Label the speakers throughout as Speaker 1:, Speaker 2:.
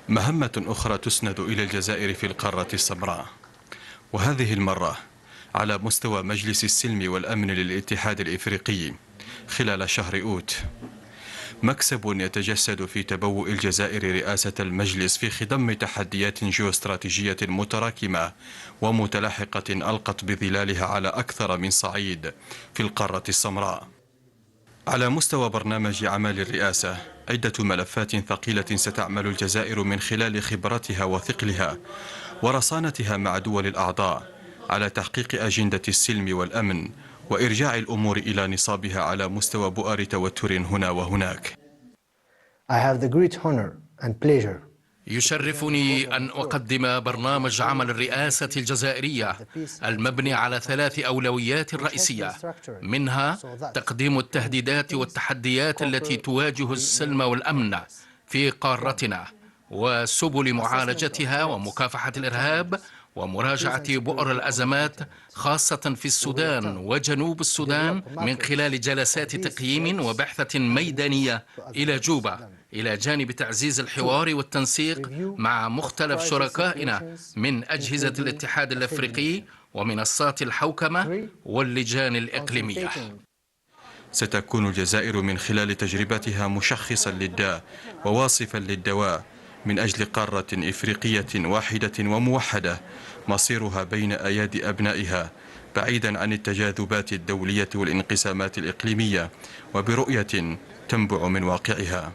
Speaker 1: مهمة أخرى تسند إلى الجزائر في القارة السمراء، وهذه المرة على مستوى مجلس السلم والأمن للاتحاد الإفريقي خلال شهر أوت. مكسب يتجسد في تبوء الجزائر رئاسة المجلس في خضم تحديات جيوستراتيجية متراكمة ومتلاحقة ألقت بظلالها على أكثر من صعيد في القارة السمراء. على مستوى برنامج أعمال الرئاسة، عدة ملفات ثقيلة ستعمل الجزائر من خلال خبرتها وثقلها ورصانتها مع دول الأعضاء على تحقيق أجندة السلم والأمن وإرجاع الأمور إلى نصابها على مستوى بؤر توتر هنا وهناك.
Speaker 2: I have the great honor and pleasure.
Speaker 3: يشرفني أن أقدم برنامج عمل الرئاسة الجزائرية المبني على 3 أولويات رئيسية، منها تقديم التهديدات والتحديات التي تواجه السلم والأمن في قارتنا وسبل معالجتها ومكافحة الإرهاب ومراجعة بؤر الأزمات خاصة في السودان وجنوب السودان من خلال جلسات تقييم وبحثة ميدانية إلى جوبا، إلى جانب تعزيز الحوار والتنسيق مع مختلف شركائنا من أجهزة الاتحاد الأفريقي ومنصات الحوكمة واللجان الإقليمية.
Speaker 1: ستكون الجزائر من خلال تجربتها مشخصا للداء وواصفا للدواء من أجل قارة إفريقية واحدة وموحدة مصيرها بين أيادي أبنائها، بعيدا عن التجاذبات الدولية والانقسامات الإقليمية وبرؤية تنبع من واقعها.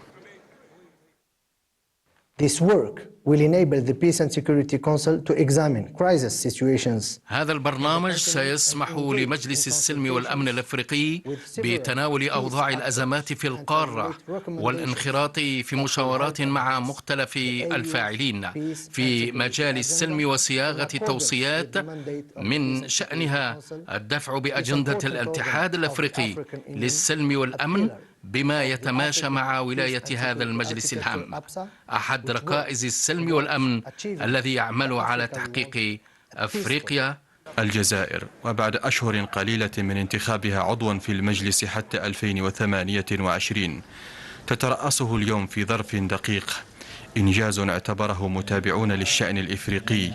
Speaker 2: This work will enable the Peace and Security Council to examine crisis situations.
Speaker 3: هذا البرنامج سيسمح لمجلس السلم والأمن الأفريقي بتناول أوضاع الأزمات في القارة والانخراط في مشاورات مع مختلف الفاعلين في مجال السلم وصياغة توصيات من شأنها الدفع بأجندة الاتحاد الأفريقي للسلم والأمن بما يتماشى مع ولاية هذا المجلس الهام، أحد ركائز السلم والأمن الذي يعمل على تحقيق أفريقيا.
Speaker 1: الجزائر وبعد أشهر قليلة من انتخابها عضوا في المجلس حتى 2028 تترأسه اليوم في ظرف دقيق، إنجاز اعتبره متابعون للشأن الإفريقي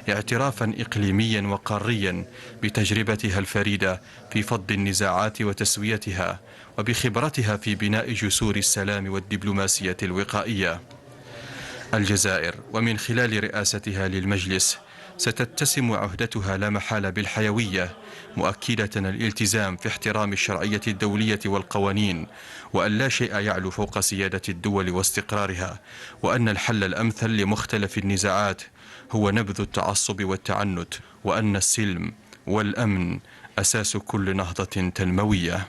Speaker 1: اعترافا إقليميا وقاريا بتجربتها الفريدة في فض النزاعات وتسويتها وبخبرتها في بناء جسور السلام والدبلوماسية الوقائية. الجزائر ومن خلال رئاستها للمجلس ستتسم عهدتها لا محالة بالحيوية، مؤكدة الالتزام في احترام الشرعية الدولية والقوانين، وأن لا شيء يعلو فوق سيادة الدول واستقرارها، وأن الحل الأمثل لمختلف النزاعات هو نبذ التعصب والتعنت، وأن السلم والأمن أساس كل نهضة تنموية.